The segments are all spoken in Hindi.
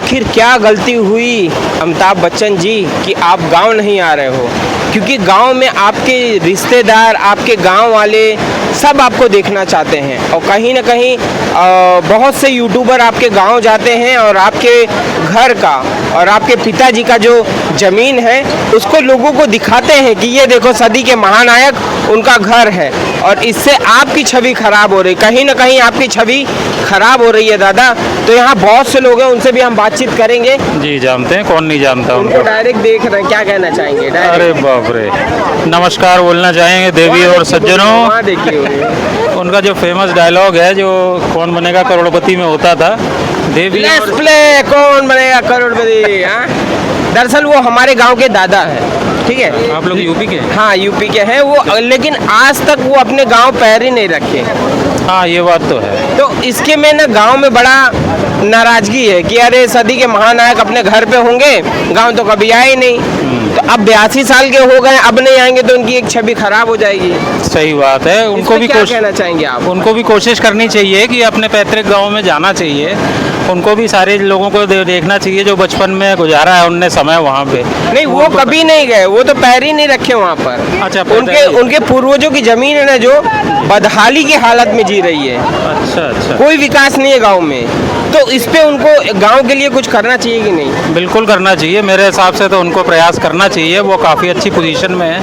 आखिर क्या गलती हुई अमिताभ बच्चन जी कि आप गांव नहीं आ रहे हो? क्योंकि गांव में आपके रिश्तेदार, आपके गांव वाले सब आपको देखना चाहते हैं और कहीं ना कहीं बहुत से यूट्यूबर आपके गांव जाते हैं और आपके घर का और आपके पिताजी का जो ज़मीन है उसको लोगों को दिखाते हैं कि ये देखो सदी के महानायक उनका घर है, और इससे आपकी छवि खराब हो रही, कहीं ना कहीं आपकी छवि खराब हो रही है दादा। तो यहाँ बहुत से लोग हैं, उनसे भी हम बातचीत करेंगे। जी जानते हैं, कौन नहीं जानता उनको डायरेक्ट देख रहे हैं, क्या कहना चाहेंगे? अरे बाप रे, नमस्कार बोलना चाहेंगे देवी और सज्जनों। वहाँ देखिए उनका जो फेमस डायलॉग है, जो कौन बनेगा करोड़पति में होता था, देवी लेट्स प्ले कौन बनेगा करोड़पति। हाँ, दरअसल वो हमारे गांव के दादा है, ठीक है। आप लोग यूपी के? हाँ यूपी के हैं वो, लेकिन आज तक वो अपने गांव पैर ही नहीं रखे। हाँ ये बात तो है। तो इसके में ना गांव में बड़ा नाराजगी है कि अरे सदी के महानायक अपने घर पे होंगे, गांव तो कभी आए नहीं। तो अब 82 साल के हो गए, अब नहीं आएंगे तो उनकी एक छवि खराब हो जाएगी। सही बात है। उनको भी क्या कहना चाहेंगे आप? उनको भी कोशिश करनी चाहिए कि अपने पैतृक गांव में जाना चाहिए। उनको भी सारे लोगों को देखना चाहिए जो बचपन में गुजारा है उनने समय वहाँ पे। नहीं, वो कभी नहीं गए, वो तो पैर ही नहीं रखे वहाँ पर। अच्छा, उनके पूर्वजों की जमीन है ना जो बदहाली की हालत में जी रही है। अच्छा, कोई विकास नहीं है गांव में। तो इस पे उनको गांव के लिए कुछ करना चाहिए कि नहीं? बिल्कुल करना चाहिए, मेरे हिसाब से तो उनको प्रयास करना चाहिए। वो काफ़ी अच्छी पोजीशन में है,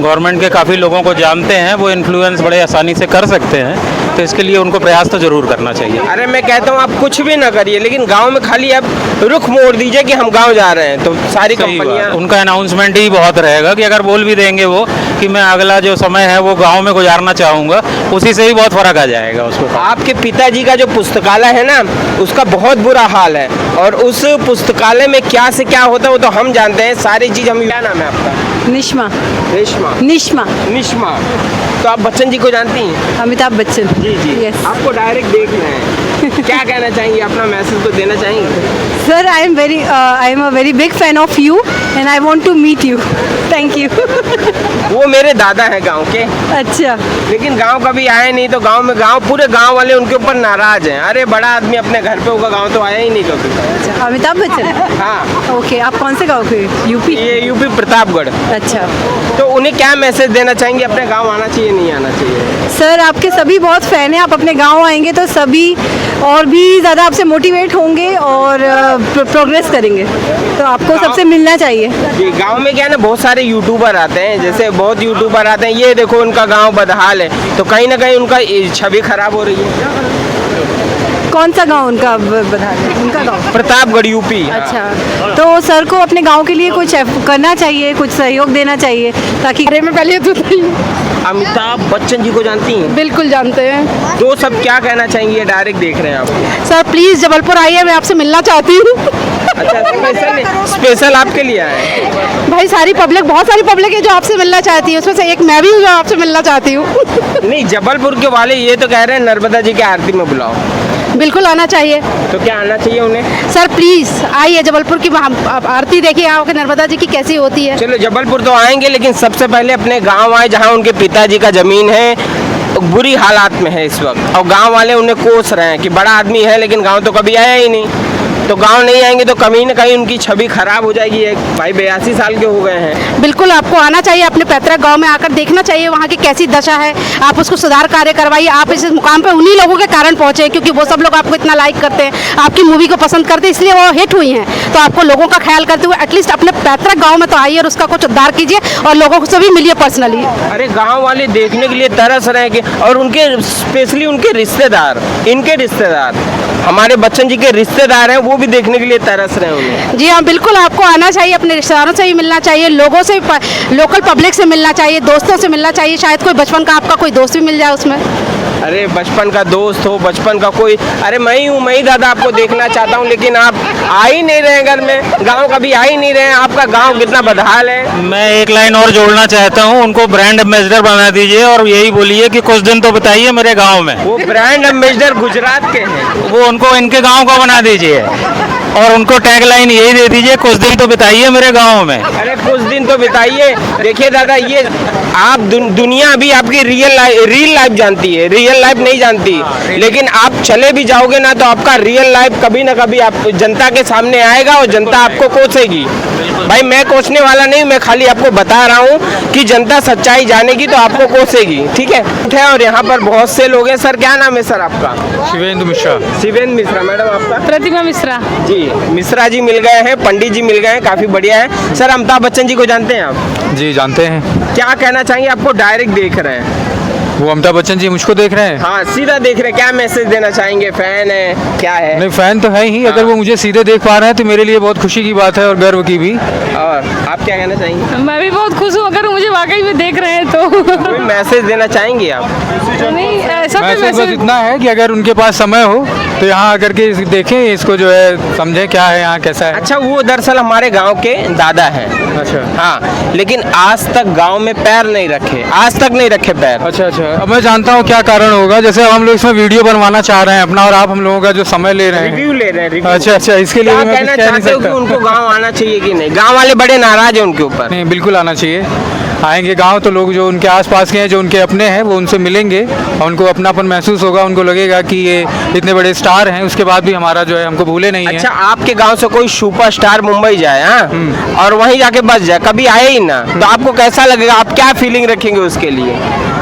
गवर्नमेंट के काफ़ी लोगों को जानते हैं, वो इन्फ्लुएंस बड़े आसानी से कर सकते हैं। तो इसके लिए उनको प्रयास तो जरूर करना चाहिए। अरे मैं कहता हूँ आप कुछ भी ना करिए, लेकिन गांव में खाली आप रुख मोड़ दीजिए कि हम गांव जा रहे हैं, तो सारी कंपनियां, उनका अनाउंसमेंट ही बहुत रहेगा कि अगर बोल भी देंगे वो कि मैं अगला जो समय है वो गांव में गुजारना चाहूँगा, उसी से ही बहुत फर्क आ जाएगा उसको। आपके पिताजी का जो पुस्तकालय है ना, उसका बहुत बुरा हाल है, और उस पुस्तकालय में क्या से क्या होता है वो तो हम जानते हैं, सारी चीज़ हम। क्या नाम है आपका? निश्मा। रेशमा। निश्मा। निश्मा। तो आप बच्चन जी को जानती हैं? अमिताभ बच्चन। जी। Yes. आपको डायरेक्ट देखना है, क्या कहना चाहेंगे, अपना मैसेज तो देना चाहेंगे? Sir, I am a very big fan of you and I want to meet you. Thank you. वो मेरे दादा हैं गांव के, अच्छा। लेकिन गांव कभी आए नहीं, तो पूरे गांव वाले उनके ऊपर नाराज हैं। अरे बड़ा आदमी अपने घर पे होगा, गांव तो आया ही नहीं कभी। अच्छा, अमिताभ बच्चन। हाँ। ओके, आप कौन से गाँव के? यूपी? ये यूपी प्रतापगढ़। अच्छा। तो उन्हें क्या मैसेज देना चाहेंगे, अपने गाँव आना चाहिए नहीं आना चाहिए? सर, आपके सभी बहुत फ़ैन हैं, आप अपने गांव आएंगे तो सभी और भी ज़्यादा आपसे मोटिवेट होंगे और प्रोग्रेस करेंगे, तो आपको सबसे मिलना चाहिए। जी, गांव में क्या है ना, बहुत सारे यूट्यूबर आते हैं, जैसे बहुत यूट्यूबर आते हैं, ये देखो उनका गांव बदहाल है, तो कहीं ना कहीं उनका छवि खराब हो रही है। कौन सा गांव उनका बता दें? उनका गांव प्रतापगढ़ यूपी। अच्छा, तो सर को अपने गांव के लिए कुछ करना चाहिए, कुछ सहयोग देना चाहिए, ताकि अरे मैं पहले तो अमिताभ बच्चन जी को जानती हैं? बिल्कुल जानते हैं। तो सब क्या कहना चाहेंगे, डायरेक्ट देख रहे हैं आप? सर प्लीज़ जबलपुर आइए, मैं आपसे मिलना चाहती हूँ। अच्छा, स्पेशल आपके लिए आए? भाई बहुत सारी पब्लिक है जो आपसे मिलना चाहती है, उसमें से एक मैं भी हूँ जो आपसे मिलना चाहती हूँ। नहीं, जबलपुर के वाले ये तो कह रहे हैं नर्मदा जी की आरती में बुलाओ। बिल्कुल आना चाहिए। तो क्या आना चाहिए उन्हें? सर प्लीज़ आइए, जबलपुर की आरती देखिए, आओ कि नर्मदा जी की कैसी होती है। चलो जबलपुर तो आएंगे, लेकिन सबसे पहले अपने गांव आए जहां उनके पिताजी का जमीन है, बुरी हालात में है इस वक्त, और गांव वाले उन्हें कोस रहे हैं कि बड़ा आदमी है लेकिन गांव तो कभी आया ही नहीं। तो गांव नहीं आएंगे तो कहीं ना कहीं उनकी छवि खराब हो जाएगी। एक भाई 82 साल के हो गए हैं। बिल्कुल आपको आना चाहिए, अपने पैतृक गांव में आकर देखना चाहिए वहाँ की कैसी दशा है, आप उसको सुधार कार्य करवाइए। आप इस मुकाम पे उन्हीं लोगों के कारण पहुँचे, क्योंकि वो सब लोग आपको इतना लाइक करते हैं, आपकी मूवी को पसंद करते हैं, इसलिए वो हिट हुई हैं। तो आपको लोगों का ख्याल करते हुए एटलीस्ट अपने पैतृक गाँव में तो आइए और उसका कुछ उद्धार कीजिए और लोगों से भी मिलिए पर्सनली। अरे गाँव वाले देखने के लिए तरस रहे हैं कि, और उनके स्पेशली उनके रिश्तेदार, इनके रिश्तेदार, हमारे बच्चन जी के रिश्तेदार हैं, वो भी देखने के लिए तरस रहे हैं उन्हें। जी हाँ, बिल्कुल आपको आना चाहिए, अपने रिश्तेदारों से भी मिलना चाहिए, लोगों से, लोकल पब्लिक से मिलना चाहिए, दोस्तों से मिलना चाहिए, शायद कोई बचपन का आपका कोई दोस्त भी मिल जाए उसमें। अरे बचपन का दोस्त हो, बचपन का कोई, अरे मैं ही हूँ, मैं ही दादा आपको देखना चाहता हूँ, लेकिन आप आ ही नहीं रहे घर में, गांव कभी आ ही नहीं रहे। आपका गांव कितना बदहाल है। मैं एक लाइन और जोड़ना चाहता हूँ, उनको ब्रांड एम्बेसडर बना दीजिए और यही बोलिए कि कुछ दिन तो बताइए मेरे गाँव में। वो ब्रांड एम्बेसडर गुजरात के हैं, वो उनको इनके गाँव का बना दीजिए। और उनको टैगलाइन यही दे दीजिए, कुछ दिन तो बिताइए मेरे गाँव में। अरे कुछ दिन तो बिताइए। देखिए दादा, ये आप दुनिया अभी आपकी रियल लाइफ जानती है, रियल लाइफ नहीं जानती। लेकिन आप चले भी जाओगे ना तो आपका रियल लाइफ कभी ना कभी आप जनता के सामने आएगा और जनता आपको कोसेगी। भाई मैं कोसने वाला नहीं, मैं खाली आपको बता रहा हूँ कि जनता सच्चाई जानेगी तो आपको कोसेगी, ठीक है। और यहाँ पर बहुत से लोग हैं। सर क्या नाम है सर आपका? शिवेंद्र मिश्रा। शिवेंद्र मिश्रा। मैडम आपका? प्रतिमा मिश्रा। जी, मिश्रा जी मिल गए हैं, पंडित जी मिल गए हैं, काफी बढ़िया है। सर अमिताभ बच्चन जी को जानते हैं आप? जी जानते हैं। क्या कहना चाहेंगे? आपको डायरेक्ट देख रहे हैं। वो अमिताभ बच्चन जी मुझको देख रहे हैं? हाँ सीधा देख रहे हैं। क्या मैसेज देना चाहेंगे? फैन है क्या है? नहीं, फैन तो है ही। अगर वो मुझे सीधे देख पा रहे हैं तो मेरे लिए बहुत खुशी की बात है और गर्व की भी। और आप क्या कहना चाहेंगे? मैं भी बहुत खुश हूँ अगर मुझे वाकई में देख रहे हैं तो। कोई मैसेज देना चाहेंगे आप? नहीं ऐसा तो मैसेज बस इतना है कि अगर उनके पास समय हो तो यहाँ आकर के देखें, इसको जो है समझें क्या है यहाँ कैसा है। अच्छा, वो दरअसल हमारे गांव के दादा हैं। अच्छा हाँ, लेकिन आज तक गांव में पैर नहीं रखे, आज तक नहीं रखे पैर। अच्छा। अब मैं जानता हूँ क्या कारण होगा। जैसे हम लोग इसमें वीडियो बनवाना चाह रहे हैं अपना, और आप हम लोगों का जो समय ले रहे हैं। रिव्यू ले रहे हैं, रिव्यू। अच्छा, इसके लिए क्या मैं कहना कुछ कह नहीं चाहते हो कि सकता। उनको गांव आना चाहिए कि नहीं? गांव वाले बड़े नाराज हैं उनके ऊपर। नहीं, बिल्कुल आना चाहिए। आएंगे गांव तो लोग जो उनके आसपास के हैं, जो उनके अपने हैं, वो उनसे मिलेंगे और उनको अपनापन महसूस होगा। उनको लगेगा कि ये इतने बड़े स्टार हैं, उसके बाद भी हमारा जो है हमको भूले नहीं अच्छा, है। आपके गांव से कोई सुपरस्टार मुंबई जाए हाँ और वहीं जाके बस जाए, कभी आए ही ना, तो आपको कैसा लगेगा? आप क्या फीलिंग रखेंगे उसके लिए?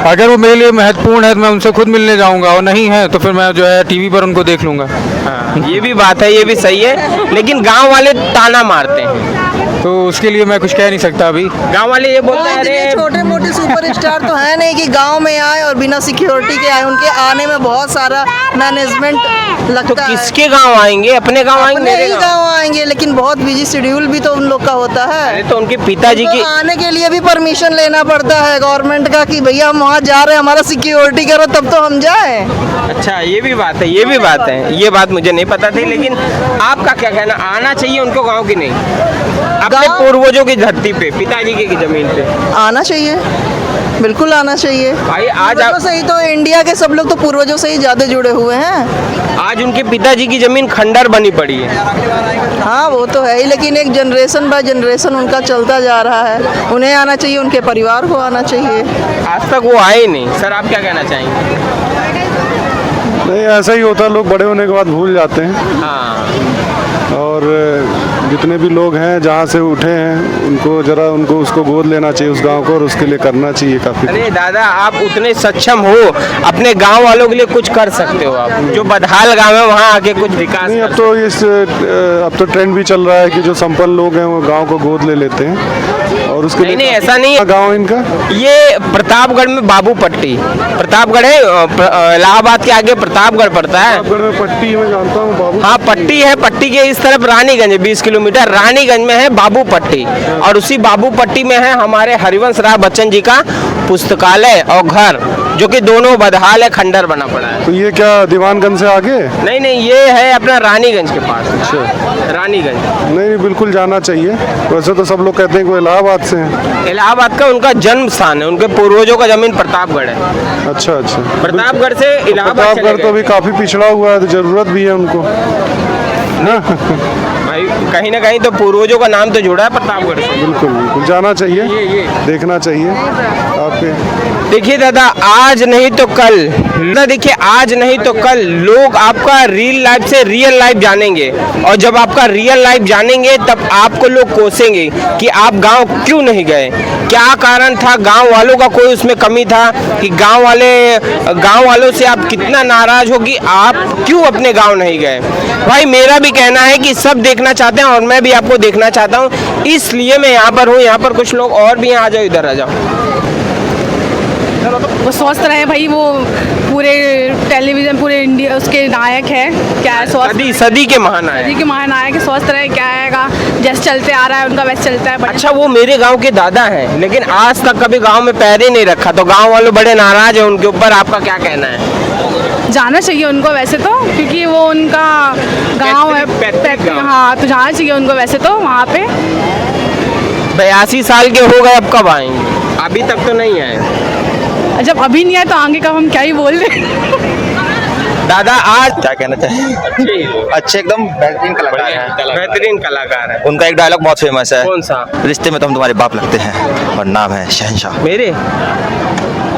अगर वो मेरे लिए महत्वपूर्ण है तो मैं उनसे खुद मिलने जाऊंगा, और नहीं है तो फिर मैं जो है टीवी पर उनको देख लूंगा। हाँ, ये भी बात है, ये भी सही है। लेकिन गांव वाले ताना मारते हैं, तो उसके लिए मैं कुछ कह नहीं सकता अभी। गांव वाले ये बोलते हैं इतने अरे छोटे मोटे सुपरस्टार तो है नहीं कि गांव में आए और बिना सिक्योरिटी के आए। उनके आने में बहुत सारा मैनेजमेंट तो लगता है। किसके गांव आएंगे? अपने गांव आएंगे, अपने मेरे ही गांव? गांव आएंगे, लेकिन बहुत बिजी शेड्यूल भी तो उन लोग का होता है। अरे तो उनके पिताजी की तो आने के लिए भी परमिशन लेना पड़ता है गवर्नमेंट का कि भैया हम वहाँ जा रहे हैं, हमारा सिक्योरिटी करो तब तो हम जाए। अच्छा, ये भी बात है, ये भी बात है। ये बात मुझे नहीं पता थी। लेकिन आपका क्या कहना, आना चाहिए उनको गांव की नहीं? अपने गाँव- पूर्वजों की धरती पे, पिताजी की जमीन पे आना चाहिए, बिल्कुल आना चाहिए। भाई आज पूर्वजों से ही तो इंडिया के सब लोग तो पूर्वजों से ही ज्यादा जुड़े हुए हैं। आज उनके पिताजी की जमीन खंडर बनी पड़ी है। हाँ वो तो है ही, लेकिन एक जनरेशन बाय जनरेशन उनका चलता जा रहा है। उन्हें आना चाहिए, उनके परिवार को आना चाहिए। आज तक वो आए ही नहीं। सर आप क्या कहना चाहेंगे? नहीं, ऐसा ही होता है, लोग बड़े होने के बाद भूल जाते हैं। हाँ, और जितने भी लोग हैं जहाँ से उठे हैं उनको उसको गोद लेना चाहिए उस गांव को, और उसके लिए करना चाहिए काफ़ी। अरे दादा, आप उतने सक्षम हो, अपने गांव वालों के लिए कुछ कर सकते हो। आप जो बदहाल गांव है वहाँ आके कुछ विकास नहीं, कर अब तो ट्रेंड भी चल रहा है कि जो संपन्न लोग हैं वो गांव को गोद ले लेते हैं, और उसके नहीं, ऐसा नहीं है। गाँव इनका ये प्रतापगढ़ में बाबू पट्टी, प्रतापगढ़ है, इलाहाबाद के आगे प्रतापगढ़ पड़ता है। प्रतापगढ़ में पट्टी में जानता हूँ बाबू। हाँ पट्टी है, पट्टी के इस तरफ रानीगंज है, 20 किलोमीटर रानीगंज में है बाबू पट्टी, और उसी बाबू पट्टी में है हमारे हरिवंश राय बच्चन जी का पुस्तकालय और घर, जो कि दोनों बदहाल है, खंडर बना पड़ा है। तो ये क्या दीवानगंज से आगे? नहीं नहीं, ये है अपना रानीगंज के पास। अच्छा, रानीगंज। नहीं, बिल्कुल जाना चाहिए। वैसे तो सब लोग कहते हैं कि वो इलाहाबाद से हैं। इलाहाबाद का उनका जन्म स्थान है, उनके पूर्वजों का जमीन प्रतापगढ़ है। अच्छा। प्रतापगढ़ से इलाहाबाद चले प्रतापगढ़ तो गए। अभी काफ़ी पिछड़ा हुआ है, तो ज़रूरत भी है उनको। भाई कहीं ना कहीं तो पूर्वजों का नाम तो जुड़ा है प्रतापगढ़ से। बिल्कुल बिल्कुल जाना चाहिए, देखना चाहिए आपके। देखिए दादा, आज नहीं तो कल ना, देखिए आज नहीं तो कल लोग आपका रियल लाइफ से रियल लाइफ जानेंगे, और जब आपका रियल लाइफ जानेंगे तब आपको लोग कोसेंगे कि आप गांव क्यों नहीं गए, क्या कारण था, गांव वालों का कोई उसमें कमी था कि गांव वालों से आप कितना नाराज हो कि आप क्यों अपने गांव नहीं गए। भाई मेरा भी कहना है कि सब देखना चाहते हैं और मैं भी आपको देखना चाहता हूँ, इसलिए मैं यहाँ पर हूँ। यहाँ पर कुछ लोग और भी हैं, आ जाओ इधर आ जाओ। वो स्वस्थ रहे भाई, वो पूरे टेलीविजन पूरे इंडिया उसके नायक है। क्या है, स्वस्थ सदी के महानायक। सदी के महानायक है, स्वस्थ रहे, क्या आएगा, जैसे चलते आ रहा है उनका वैसे चलता है। अच्छा, वो मेरे गांव के दादा हैं, लेकिन आज तक कभी गांव में पैर ही नहीं रखा, तो गांव वाले बड़े नाराज हैं उनके ऊपर। आपका क्या कहना है? जाना चाहिए उनको वैसे तो, क्योंकि वो उनका गांव है, पैतृक गांव। हाँ तो जाना चाहिए उनको वैसे तो वहाँ पे। 82 साल के हो गए, अब कब आएंगे? अभी तक तो नहीं आए। जब अभी नहीं आए तो आगे का हम क्या ही बोल रहे हैं। दादा आज क्या कहना चाहिए, अच्छे एकदम बेहतरीन कलाकार हैं। बेहतरीन कलाकार है। उनका एक डायलॉग बहुत फेमस है, कौन सा? रिश्ते में तो हम तुम्हारे बाप लगते हैं और नाम है शहंशाह। मेरे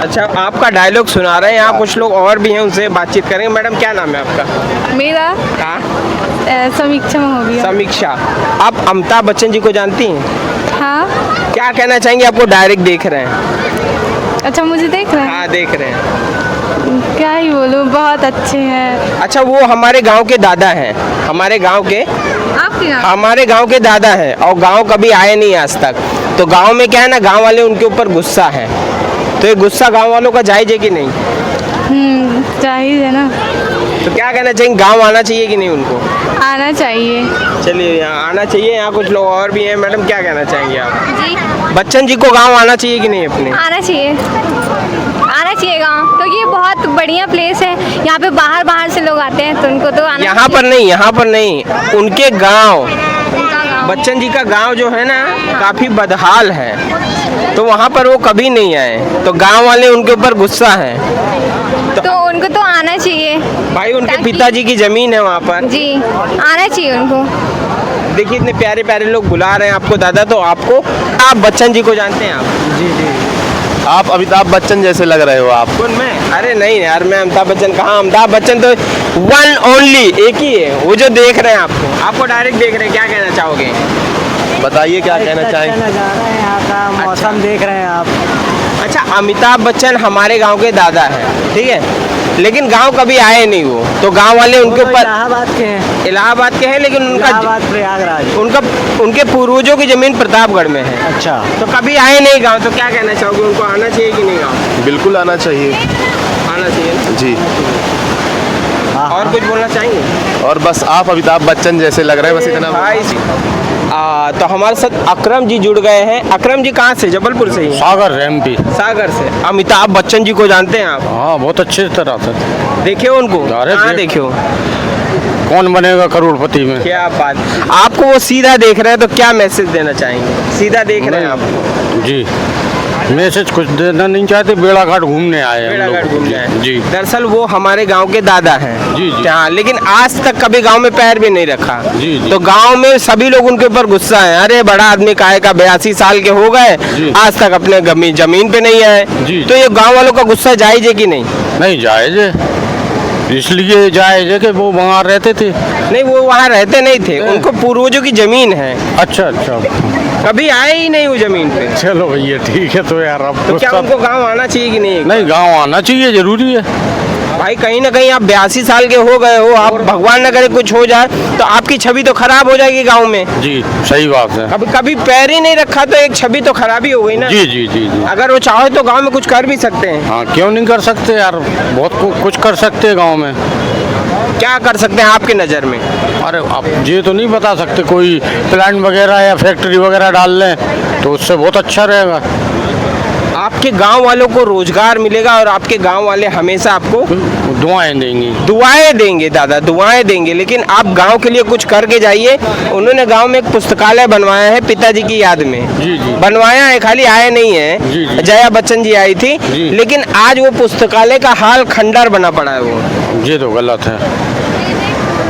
अच्छा, आपका डायलॉग सुना रहे हैं। यहाँ कुछ लोग और भी हैं, उनसे बातचीत करेंगे। मैडम क्या नाम है आपका? मेरा हाँ, समीक्षा महोदय। समीक्षा। आप अमिताभ बच्चन जी को जानती हैं? हाँ। क्या कहना चाहेंगे? आपको डायरेक्ट देख रहे हैं। अच्छा, मुझे देख रहे हाँ, देख रहे हैं। क्या ही बोलूँ, बहुत अच्छे हैं। अच्छा, वो हमारे गांव के दादा हैं। हमारे गांव के आपके हमारे गांव के दादा हैं और गांव कभी आए नहीं आज तक। तो गांव में क्या है ना, गांव वाले उनके ऊपर गुस्सा है। तो ये गुस्सा गांव वालों का जायज है कि नहीं? चाहिए ना, तो क्या कहना चाहिए, गांव आना चाहिए कि नहीं उनको? आना चाहिए। चलिए, यहाँ आना चाहिए। यहाँ कुछ लोग और भी हैं। मैडम क्या कहना चाहेंगे आप? जी, बच्चन जी को गांव आना चाहिए कि नहीं अपने? आना चाहिए, आना चाहिए गांव, क्योंकि ये बहुत बढ़िया प्लेस है। यहाँ पे बाहर बाहर से लोग आते हैं, तो उनको तो आना यहाँ पर नहीं, यहाँ पर नहीं, उनके गांव, उनका गांव। बच्चन जी का गांव जो है ना, काफी बदहाल है। तो वहाँ पर वो कभी नहीं आए, तो गांव वाले उनके ऊपर गुस्सा है। तो उनको तो आना चाहिए भाई, उनके ताकि- पिताजी की जमीन है वहाँ पर। जी, आना चाहिए उनको। देखिए, इतने प्यारे प्यारे लोग बुला रहे हैं आपको दादा। तो आपको, आप बच्चन जी को जानते हैं? आप जी जी, आप अमिताभ बच्चन जैसे लग रहे हो आप। कौन? मैं? अरे नहीं यार, मैं अमिताभ बच्चन कहाँ? अमिताभ बच्चन तो वन ओनली एक ही है, वो जो देख रहे हैं आपको डायरेक्ट देख रहे हैं। क्या कहना चाहोगे? बताइए क्या कहना चाहेंगे। नज़ारा है यहाँ का, मौसम देख रहे हैं आप। अच्छा, अमिताभ बच्चन हमारे गांव के दादा हैं, ठीक है, लेकिन गांव कभी आए नहीं वो। तो गांव वाले उनके ऊपर इलाहाबाद के हैं। इलाहाबाद के हैं, लेकिन इलाहाबाद प्रयागराज। उनके पूर्वजों की जमीन प्रतापगढ़ में है। अच्छा, तो कभी आए नहीं गांव। तो क्या कहना चाहोगे, उनको आना चाहिए कि नहीं गांव? बिल्कुल आना चाहिए आना चाहिए। जी। और कुछ बोलना चाहेंगे? और बस आप अमिताभ बच्चन जैसे लग रहे हैं, बस इतना। भाई, तो हमारे साथ अकरम जी जुड़ गए हैं। अकरम जी कहाँ से? जबलपुर से ही? सागर एमपी। सागर से। अमिताभ बच्चन जी को जानते हैं आप? हाँ, बहुत अच्छे तरह से। देखे हो उनको? अरे कहाँ देख- देखे हो? कौन बनेगा करोड़पति में? क्या बात। आपको वो सीधा देख रहे हैं, तो क्या मैसेज देना चाहेंगे? सीधा देख रहे हैं आपको? जी, मैसेज कुछ देना नहीं चाहते, बेड़ा घाट घूमने आए हैं हम बेड़ाघाट लोग। घूमने आए। जी। दरअसल वो हमारे गांव के दादा हैं। जी, जी। हाँ, लेकिन आज तक कभी गांव में पैर भी नहीं रखा। जी, जी। तो गांव में सभी लोग उनके ऊपर गुस्सा है। अरे बड़ा आदमी काहे का, 82 साल के हो गए, जी। आज तक अपने जमीन पे नहीं आए। जी। तो ये गांव वालों का गुस्सा जायज है कि नहीं? नहीं, जायज है, इसलिए जायज है कि वो वहाँ रहते थे। नहीं, वो वहाँ रहते नहीं थे, उनको पूर्वजों की जमीन है। अच्छा अच्छा, कभी आए ही नहीं वो जमीन पे। चलो भैया ठीक है। तो यार अब तो क्या उनको गांव आना चाहिए कि नहीं? नहीं, गांव आना चाहिए, जरूरी है। भाई, कहीं ना कहीं आप 82 साल के हो गए हो, आप भगवान न करे कुछ हो जाए तो आपकी छवि तो खराब हो जाएगी गांव में। जी, सही बात है। कभी कभी पैर ही नहीं रखा तो एक छवि तो खराब ही हो गई ना। जी जी जी जी। अगर वो चाहे तो गांव में कुछ कर भी सकते हैं। हाँ, क्यों नहीं कर सकते यार, बहुत कुछ कर सकते हैं गांव में। क्या कर सकते हैं आपके नज़र में? अरे आप ये तो नहीं बता सकते, कोई प्लांट वगैरह या फैक्ट्री वगैरह डाल लें तो उससे बहुत अच्छा रहेगा। आपके गांव वालों को रोजगार मिलेगा और आपके गांव वाले हमेशा आपको दुआएं देंगी। दुआएं देंगे दादा, दुआएं देंगे। लेकिन आप गांव के लिए कुछ करके जाइए। उन्होंने गांव में एक पुस्तकालय बनवाया है पिताजी की याद में। जी जी। बनवाया है, खाली आए नहीं है। जी जी। जया बच्चन जी आई थी, जी। लेकिन आज वो पुस्तकालय का हाल खंडर बना पड़ा है। वो ये तो गलत है,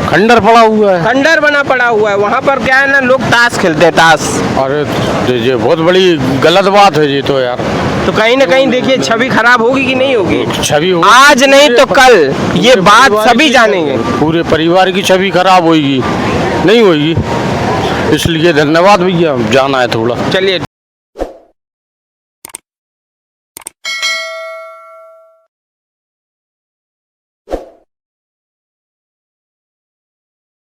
खंडर पड़ा हुआ है। खंडर बना पड़ा हुआ है। वहाँ पर क्या है ना, लोग ताश खेलते हैं, ताश। अरे ये बहुत बड़ी गलत बात है ये तो यार। तो कहीं ना कहीं देखिए, छवि खराब होगी कि नहीं होगी? छवि आज नहीं तो कल ये पूरे बात परिवार सभी की- जानेंगे। पूरे परिवार की छवि खराब होगी, नहीं होगी। इसलिए धन्यवाद भैया, जाना है थोड़ा। चलिए।